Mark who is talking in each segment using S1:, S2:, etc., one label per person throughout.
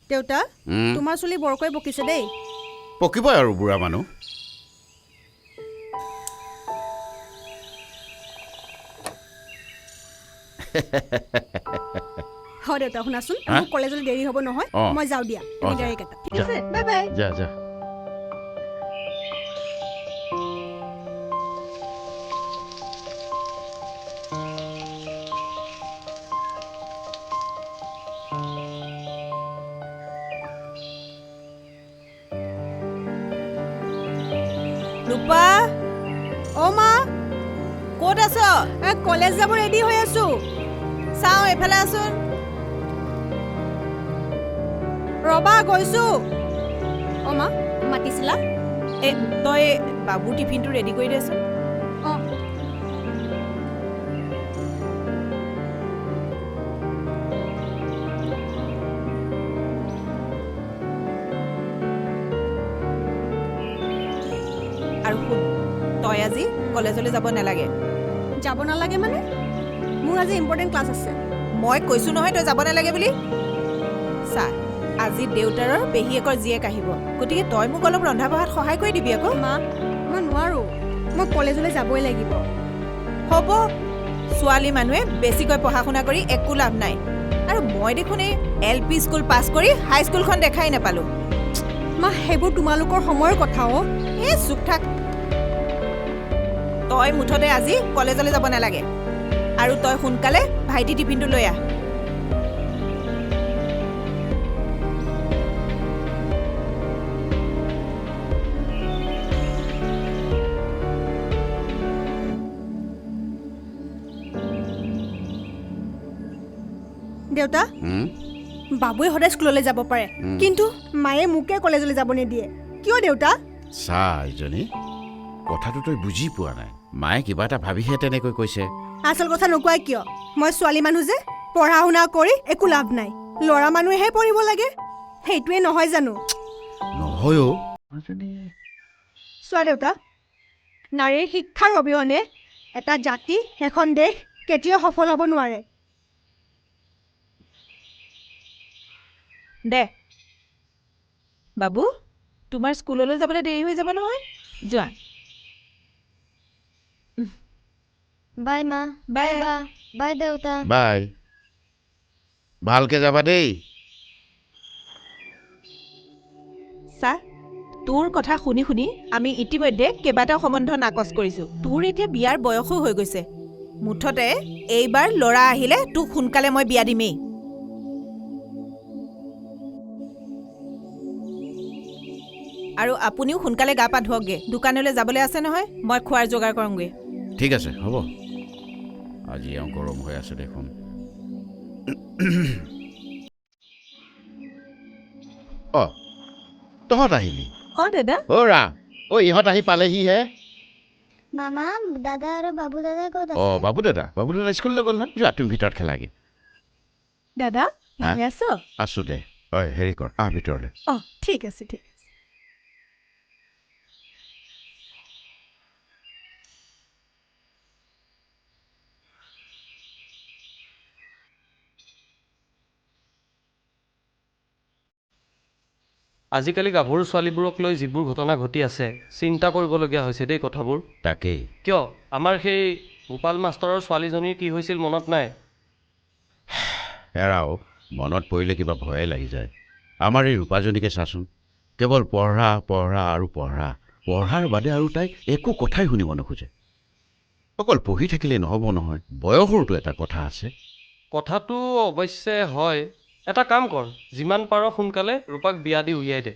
S1: দেউতা তোমাৰ চুলি বৰকৈ পকিছে দেই
S2: পকিবই আৰু বুঢ়া মানুহ
S1: হয় দেউতা শুনাচোন মোৰ কলেজলৈ দেৰি হ'ব নহয় মই যাওঁ দিয়া তুমি গাড়ী কাটা ঠিক আছে বাই বাই
S2: যা যা
S1: ৰূপা অ মা ক'ত আছ কলেজ যাব ৰেডি হৈ আছো চাওঁ এইফালে আছোন ৰবা গৈছো অ মা মাতিছিলা তই বাবুৰ টিফিনটো ৰেডি কৰি দেচোন অঁ আৰু শুন তই আজি কলেজলৈ যাব নালাগে মানে মোৰ আজি ইম্পৰ্টেণ্ট ক্লাছ আছে মই কৈছো নহয় তই যাব নালাগে বুলি চা আজি দেউতাৰৰ পেহীয়েকৰ জীয়েক আহিব গতিকে তই মোক অলপ ৰন্ধা বঢ়াত সহায় কৰি দিবি আকৌ মা মই নোৱাৰো মই কলেজলৈ যাবই লাগিব হ'ব ছোৱালী মানুহে বেছিকৈ পঢ়া শুনা কৰি একো লাভ নাই আৰু মই দেখোন এই LP স্কুল পাছ কৰি হাই স্কুলখন দেখাই নাপালো মা সেইবোৰ তোমালোকৰ সময়ৰ কথা চুপ থাক তই মুঠতে আজি কলেজলৈ যাব নালাগে আৰু তই সোনকালে ভাইটি টিফিনটো লৈ আহ দেউতা বাবুৱে সদায় স্কুললৈ যাব পাৰে কিন্তু মায়ে মোকে কলেজলৈ যাব নিদিয়ে কিয় দেউতা
S2: চা ইজনী কথাটো তই বুজি পোৱা নাই মায়ে কিবা এটা ভাবিহে তেনেকৈ কৈছে
S1: আচল কথা নোকোৱাই কিয় মই ছোৱালী মানুহ যে পঢ়া শুনা কৰি একো লাভ নাই ল'ৰা মানুহেহে পঢ়িব লাগে সেইটোৱে নহয় জানো
S2: নহয়
S1: চোৱা দেউতা নাৰীৰ শিক্ষাৰ অবিহনে এটা জাতি এখন দেশ কেতিয়াও সফল হ'ব নোৱাৰে দে বাবু তোমাৰ স্কুললৈ যাবলৈ দেৰি হৈ যাব নহয় যোৱা
S3: বাই মা
S1: বাই
S3: বা বাই দেউতা
S2: বাই ভালকে যাবা দেই
S1: চা তোৰ কথা শুনি শুনি আমি ইতিমধ্যে কেইবাটাও সম্বন্ধ নাকচ কৰিছো তোৰ এতিয়া বিয়াৰ বয়সো হৈ গৈছে মুঠতে এইবাৰ ল'ৰা আহিলে তোক সোনকালে মই বিয়া দিমেই আৰু আপুনিও সোনকালে গা পা ধুৱকগে দোকানলৈ যাবলৈ আছে নহয় মই খোৱাৰ যোগাৰ কৰোঁগৈ
S2: ঠিক আছে হ'ব আজি এওঁ গৰম হৈ আছে দেখোন তহঁত আহিলি
S1: দাদা
S2: ৰা ইহঁত আহি পালেহিহে
S3: মামা দাদা আৰু বাবু দাদা ক'ত
S2: বাবু দাদা স্কুললৈ গ'ল নহয় যোৱা তুমি ভিতৰত খেলাগে
S1: দাদা ভালে আছ
S2: আছো দে হেৰি কৰ ভিতৰলৈ
S1: ঠিক আছে ঠিক আছে
S4: আজিকালি গাভৰু ছোৱালীবোৰক লৈ যিবোৰ ঘটনা ঘটি আছে চিন্তা কৰিবলগীয়া হৈছে দেই কথাবোৰ
S2: তাকেই
S4: কিয় আমাৰ সেই গোপাল মাষ্টৰৰ ছোৱালীজনীৰ কি হৈছিল মনত নাই
S2: এৰাও মনত পৰিলে কিবা ভয়ে লাগি যায় আমাৰ এই ৰূপাজনীকে চাচোন কেৱল পঢ়া আৰু পঢ়াৰ বাদে আৰু তাই একো কথাই শুনিব নোখোজে অকল পঢ়ি থাকিলেই নহ'ব নহয় বয়সৰতো এটা কথা আছে
S4: কথাটো অৱশ্যে হয় এটা কাম কৰ যিমান পাৰ সোনকালে ৰূপাক বিয়া দি উলিয়াই দে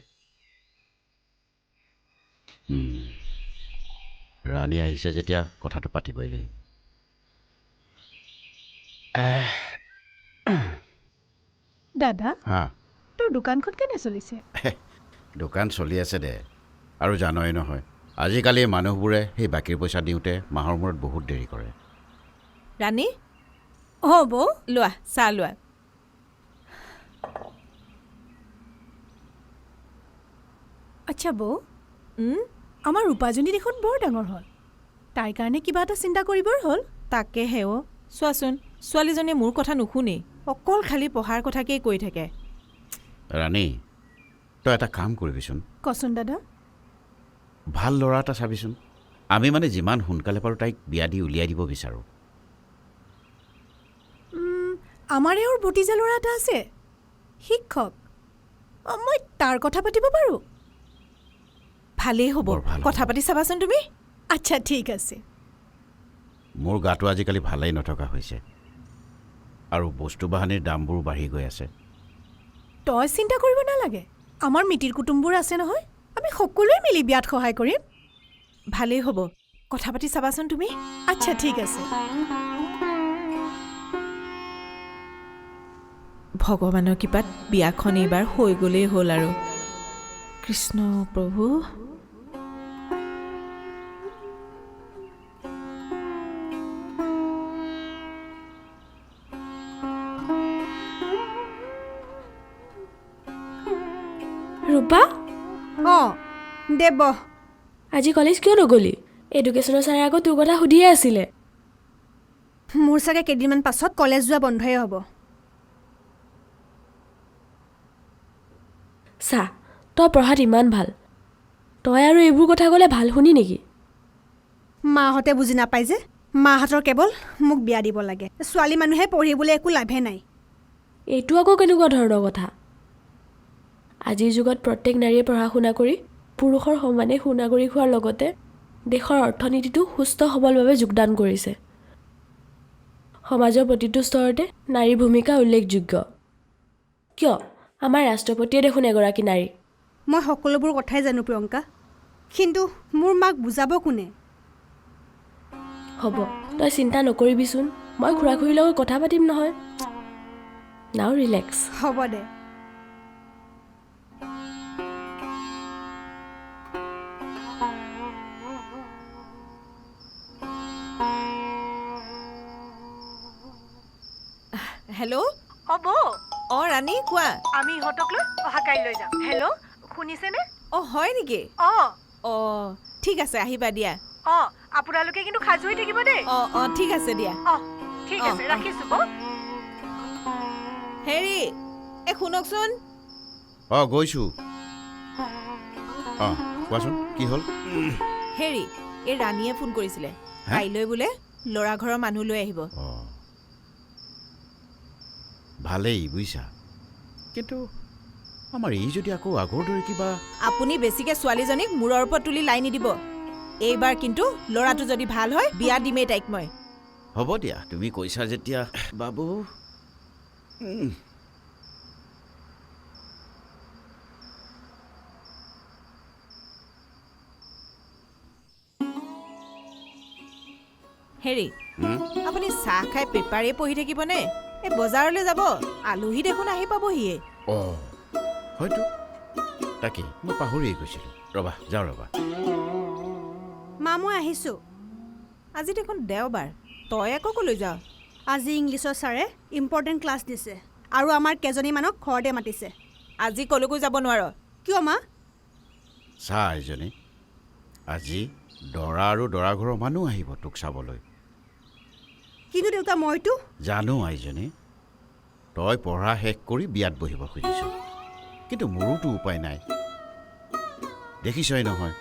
S2: ৰাণী আহিছে যেতিয়া কথাটো পাতিবই লাগিব
S1: দাদা
S2: হা
S1: তোৰ দোকানখন কেনে চলিছে
S2: দোকান চলি আছে দে আৰু জানই নহয় আজিকালি মানুহবোৰে সেই বাকীৰ পইচা দিওঁতে মাহৰ মূৰত বহুত দেৰি কৰে
S1: ৰাণী বৌ লোৱা চাহ লোৱা আচ্ছা বৌ আমাৰ ৰূপাজনী দেখোন বৰ ডাঙৰ হ'ল তাইৰ কাৰণে কিবা এটা চিন্তা কৰিবৰ হ'ল তাকেহে চোৱাচোন ছোৱালীজনীয়ে মোৰ কথা নুশুনেই অকল খালি পঢ়াৰ কথাকেই কৈ থাকে
S2: ৰাণী তই এটা কাম কৰিবিচোন
S1: কচোন দাদা
S2: ভাল ল'ৰা এটা চাবিচোন আমি মানে যিমান সোনকালে পাৰোঁ তাইক বিয়া দি উলিয়াই দিব বিচাৰোঁ
S1: আমাৰ এওঁৰ ভতিজা ল'ৰা এটা আছে শিক্ষক মই তাৰ কথা পাতিব পাৰোঁ ভালেই হ'ব
S2: বৰ ভাল হ'ব।
S1: কথা পাতি চাবাচোন তুমি আচ্ছা ঠিক আছে
S2: মোৰ গাটো আজিকালি ভালেই নথকা হৈছে আৰু বস্তু বাহানিৰ দামবোৰো বাঢ়ি গৈ আছে
S1: তই চিন্তা কৰিব নালাগে আমাৰ মিতিৰ কুটুমবোৰ আছে নহয় আমি সকলোৱে মিলি বিয়াত সহায় কৰিম ভালেই হ'ব কথা পাতি চাবাচোন তুমি আচ্ছা ঠিক আছে ভগৱানৰ কৃপাত বিয়াখন এইবাৰ হৈ গ'লেই হ'ল আৰু কৃষ্ণ প্ৰভু
S5: ৰূপা
S1: অঁ দে বহ
S5: আজি কলেজ কিয় নগ'লি এডুকেশ্যনৰ ছাৰে আকৌ তোৰ কথা সুধিয়ে আছিলে
S1: মোৰ চাগে কেইদিনমান পাছত কলেজ যোৱা বন্ধই হ'ব
S5: চা তই পঢ়াত ইমান ভাল তই আৰু এইবোৰ কথা ক'লে ভাল শুনি নেকি
S1: মাহঁতে বুজি নাপায় যে মাহঁতৰ কেৱল মোক বিয়া দিব লাগে ছোৱালী মানুহে পঢ়িবলৈ একো লাভে নাই
S5: এইটো আকৌ কেনেকুৱা ধৰণৰ কথা আজিৰ যুগত প্ৰত্যেক নাৰীয়ে পঢ়া শুনা কৰি পুৰুষৰ সমানে সুনাগৰিক হোৱাৰ লগতে দেশৰ অৰ্থনীতিটো সুস্থ হ'বৰ বাবে যোগদান কৰিছে সমাজৰ প্ৰতিটো স্তৰতে নাৰীৰ ভূমিকা উল্লেখযোগ্য কিয় আমাৰ ৰাষ্ট্ৰপতিয়ে দেখোন এগৰাকী নাৰী
S1: মই সকলোবোৰ কথাই জানো প্ৰিয়ংকা কিন্তু মোৰ মাক বুজাব কোনে
S5: হ'ব তই চিন্তা নকৰিবিচোন মই খুৰা খুৰীৰ লগত কথা পাতিম নহয় নাও ৰিলেক্স
S1: হ'ব দে হেল্ল'
S6: হ'ব
S1: অঁ ৰাণী কোৱা
S6: আমি ইহঁতক লৈ অহা কাইলৈ যাম হেল্ল' শুনিছেনে
S1: অঁ হয় নেকি
S6: অঁ
S1: অঁ ঠিক আছে আহিবা দিয়া
S6: অঁ আপোনালোকে কিন্তু সাজু হৈ থাকিব দেই
S1: অঁ অঁ ঠিক আছে দিয়া
S6: অঁ ঠিক আছে ৰাখিছোঁ
S1: হেৰি এই শুনকচোন
S2: অঁ গৈছোঁ অঁ কোৱাচোন কি হ'ল
S1: হেৰি এই ৰাণীয়ে ফোন কৰিছিলে
S2: হা?
S1: কাইলৈ বোলে ল'ৰা ঘৰৰ মানুহ লৈ আহিব
S2: অঁ ভালেই বুজিছা কিন্তু আমাৰ এই যদি আকৌ আগৰ দৰে কিবা
S1: আপুনি বেছিকৈ ছোৱালীজনীক মূৰৰ ওপৰত তুলি লাই নিদিব এইবাৰ কিন্তু ল'ৰাটো যদি ভাল হয় বিয়া দিমেই তাইক মই
S2: হ'ব দিয়া তুমি কৈছা যেতিয়া বাবু
S1: হেৰি আপুনি চাহ খাই পেপাৰেই পঢ়ি থাকিবনে এই বজাৰলৈ যাব আলহী দেখোন আহি পাবহিয়ে
S2: অঁ হয়তো তাকেই মই পাহৰিয়ে গৈছিলোঁ ৰ'বা যাওঁ ৰ'বা
S1: মা মই আহিছোঁ আজি দেখোন দেওবাৰ তই আকৌ কলৈ যাৱ আজি ইংলিছৰ ছাৰে ইম্পৰ্টেণ্ট ক্লাছ দিছে আৰু আমাৰ কেইজনীমানক ঘৰতে মাতিছে আজি কলৈকো যাব নোৱাৰ কিয় মা
S2: চা এজনী আজি দৰা আৰু দৰা ঘৰৰ মানুহ আহিব তোক চাবলৈ
S1: কিন্তু দেউতা মইতো
S2: জানো আইজনী তই পঢ়া শেষ কৰি বিয়াত বহিব খুজিছ কিন্তু মোৰোতো উপায় নাই দেখিছই নহয়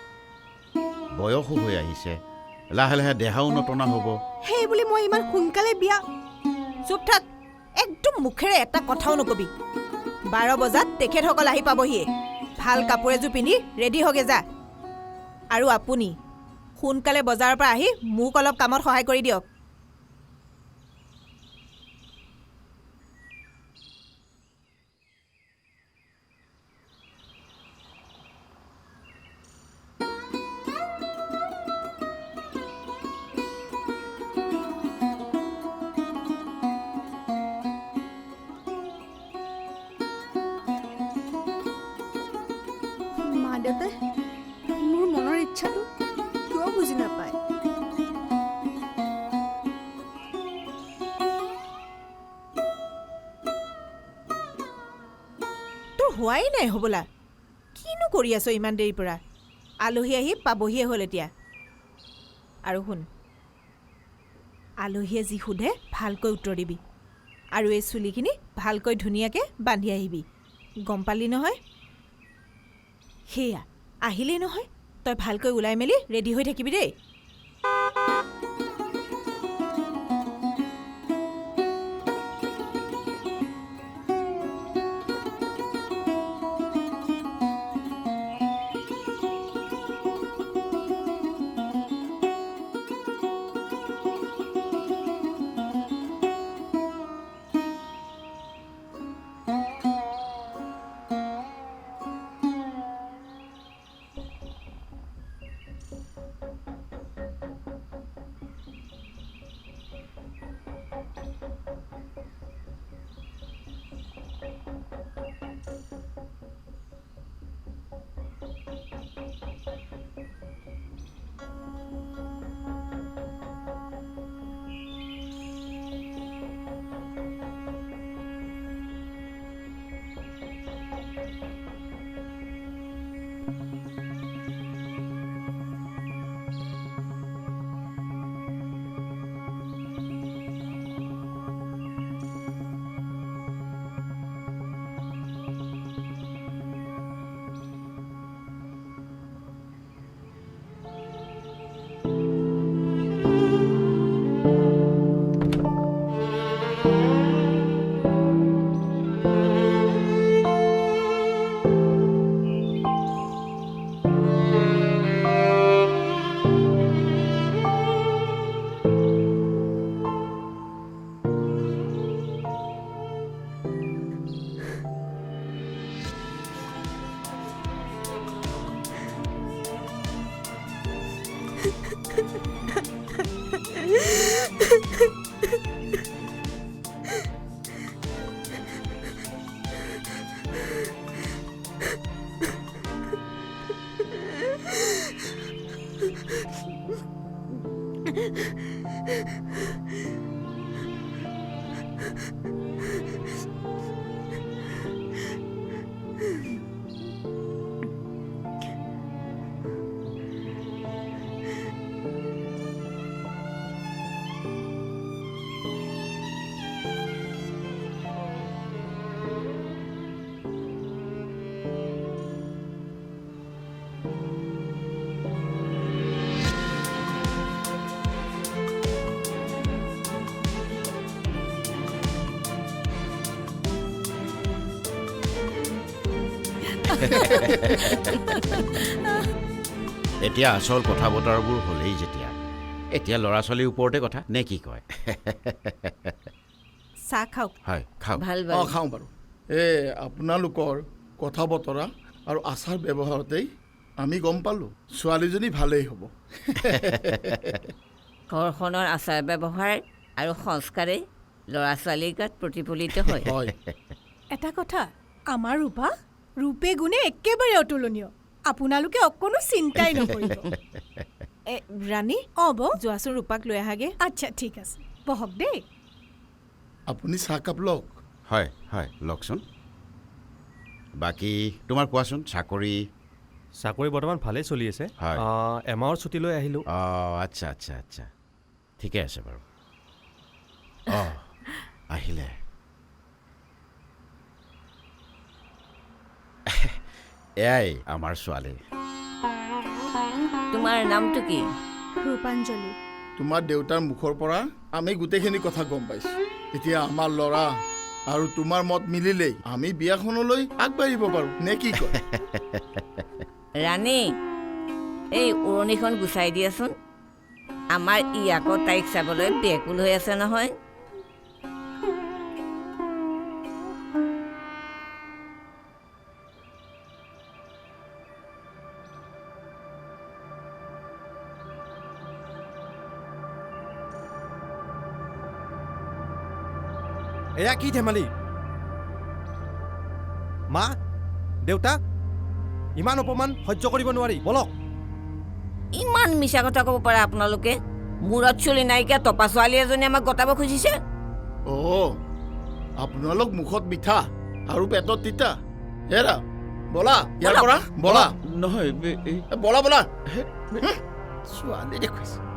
S2: বয়সো হৈ আহিছে লাহে লাহে দেহাও নটনা হ'ব
S1: সেই বুলি মই ইমান সোনকালে বিয়া চুপ থাক একদম মুখেৰে এটা কথাও নকবি 12 বজাত তেখেতসকল আহি পাবহিয়ে ভাল কাপোৰ এযোৰ পিন্ধি ৰেডি হগে যা আৰু আপুনি সোনকালে বজাৰৰ পৰা আহি মোক অলপ কামত সহায় কৰি দিয়ক মা দেউতাই মোৰ মনৰ ইচ্ছাটো কিয় বুজি নাপায় তোৰ হোৱাই নাই হ'বলা কিনো কৰি আছ ইমান দেৰিৰ পৰা আলহী আহি পাবহিয়ে হ'ল এতিয়া আৰু শুন আলহীয়ে যি সোধে ভালকৈ উত্তৰ দিবি আৰু এই চুলিখিনি ভালকৈ ধুনীয়াকৈ বান্ধি আহিবি গম পালি নহয় সেয়া আহিলেই নহয় তই ভালকৈ ওলাই মেলি ৰেডি হৈ থাকিবি দেই
S2: এতিয়া আচল কথা বতৰাবোৰ হ'লেই যেতিয়া এতিয়া ল'ৰা ছোৱালীৰ ওপৰতে কথা নে কি কয়
S1: চাহ খাওক
S2: হয় খাওক
S7: খাওঁ বাৰু এই আপোনালোকৰ কথা বতৰা আৰু আচাৰ ব্যৱহাৰতেই আমি গম পালোঁ ছোৱালীজনী ভালেই হ'ব
S8: ঘৰখনৰ আচাৰ ব্যৱহাৰ আৰু সংস্কাৰে ল'ৰা ছোৱালীৰ গাত প্ৰতিফলিত হয়
S7: হয়
S6: এটা কথা আমাৰ ৰূপে গুণে একেবাৰে অতুলনীয় আপোনালোকে অকণো চিন্তাই নকৰিব
S1: ৰাণী
S6: অ' বৌ
S1: যোৱাচোন ৰূপাক লৈ আহাগে
S6: আচ্ছা ঠিক আছে বহক দেই
S7: আপুনি চাহকাপ লওক
S2: হয় হয় লওকচোন বাকী তোমাৰ কোৱাচোন
S9: চাকৰি বৰ্তমান ভালেই চলি আছে
S2: হয়।
S9: এমাহৰ ছুটী লৈ আহিলোঁ
S2: অঁ আচ্ছা আচ্ছা আচ্ছা ঠিকে আছে বাৰু অঁ আহিলে এয়াই আমাৰ ছোৱালী
S8: তোমাৰ নামটো কি
S6: ৰূপাঞ্জলি
S7: তোমাৰ দেউতাৰ মুখৰ পৰা আমি গোটেইখিনি কথা গম পাইছোঁ এতিয়া আমাৰ ল'ৰা আৰু তোমাৰ মত মিলিলেই আমি বিয়াখনলৈ আগবাঢ়িব পাৰোঁ নে কি কয়
S8: ৰাণী এই উৰণিখন গুচাই দিয়াচোন আমাৰ ই আকৌ তাইক চাবলৈ ব্যাকুল হৈ আছে নহয়
S9: এয়া কি ধেমালি মা দেউতা ইমান অপমান সহ্য কৰিব নোৱাৰি বলক
S8: ইমান মিছা কথা ক'ব পাৰে আপোনালোকে মূৰত চুলি নাইকিয়া টপা ছোৱালী এজনী আমাক গতাব খুজিছে
S7: অ' আপোনালোক মুখত মিঠা আৰু পেটত তিতা হেৰা বলা ইয়াৰ পৰা বলা
S2: নহয়
S7: বলা বলা ছোৱালী দেখুৱাইছে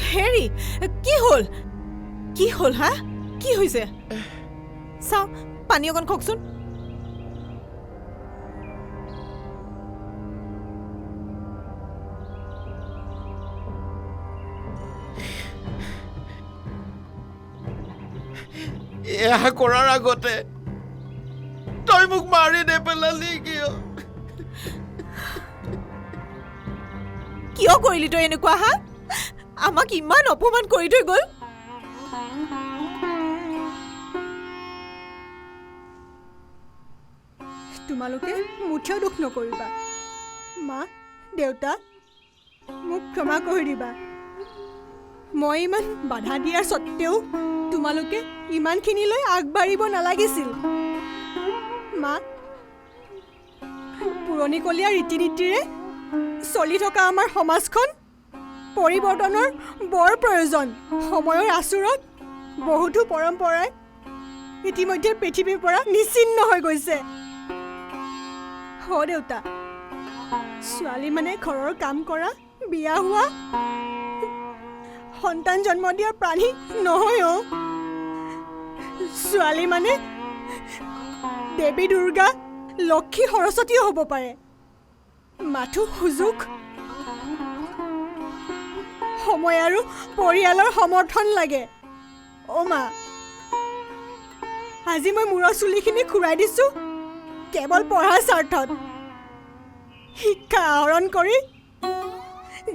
S1: হেৰি কি হ'ল হা কি হৈছে চাওঁ পানী অকণ খওকচোন
S2: এয়া কৰাৰ আগতে তই মোক মাৰি নেপেলালি কিয়
S1: কিয় কৰিলি তই এনেকুৱা হা আমাক ইমান অপমান কৰি থৈ গ'ল
S6: তোমালোকে মুঠেও দুখ নকৰিবা মা দেউতা মোক ক্ষমা কৰি দিবা মই ইমান বাধা দিয়াৰ স্বত্তেও তোমালোকে ইমানখিনিলৈ আগবাঢ়িব নালাগিছিল মা পুৰণিকলীয়া ৰীতি নীতিৰে চলি থকা আমাৰ সমাজখন পৰিৱৰ্তনৰ বৰ প্ৰয়োজন সময়ৰ আচুৰত বহুতো পৰম্পৰাই ইতিমধ্যে পৃথিৱীৰ পৰা নিচিন্ন হৈ গৈছে দেউতা ছোৱালী মানে ঘৰৰ কাম কৰা বিয়া হোৱা সন্তান জন্ম দিয়া প্ৰাণী নহয় ছোৱালী মানে দেৱী দুৰ্গা লক্ষী সৰস্বতীও হ'ব পাৰে মাথো সুযোগ সময় আৰু পৰিয়ালৰ সমৰ্থন লাগে মা আজি মই মূৰৰ চুলিখিনি ঘূৰাই দিছোঁ কেৱল পঢ়াৰ স্বাৰ্থত শিক্ষা আহৰণ কৰি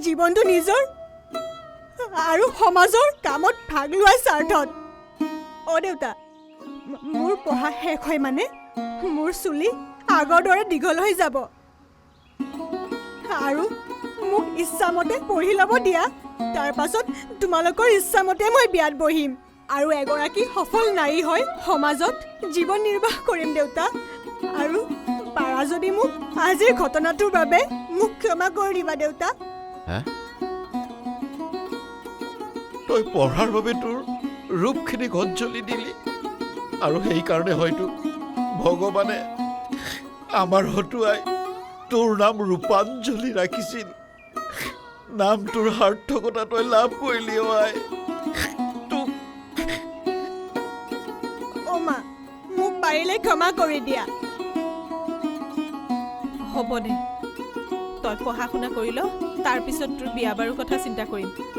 S6: জীৱনটো নিজৰ আৰু সমাজৰ কামত ভাগ লোৱাৰ স্বাৰ্থত দেউতা মোৰ পঢ়া শেষ হয় মানে মোৰ চুলি আগৰ দৰে দীঘল হৈ যাব আৰু মোক ইচ্ছামতে পঢ়ি ল'ব দিয়া তাৰ পাছত তোমালোকৰ ইচ্ছামতে মই বিয়াত বহিম আৰু এগৰাকী সফল নাৰী হৈ সমাজত জীৱন নিৰ্বাহ কৰিম দেউতা আৰু পাৰা যদি মোক আজিৰ ঘটনাটোৰ বাবে মোক ক্ষমা কৰি দিবা দেউতা
S2: তই পঢ়াৰ বাবে তোৰ ৰূপখিনিক অঞ্জলি দিলি আৰু সেইকাৰণে হয়তো ভগৱানে আমাৰ হতুৱাই তোৰ নাম ৰূপাঞ্জলি ৰাখিছিল নামটোৰ সাৰ্থকতা তই লাভ কৰিলি আই
S6: মা মোক পাৰিলে ক্ষমা কৰি দিয়া
S1: হ'ব দে তই পঢ়া শুনা কৰি ল তাৰপিছত তোৰ বিয়া বাৰুৰ কথা চিন্তা কৰিম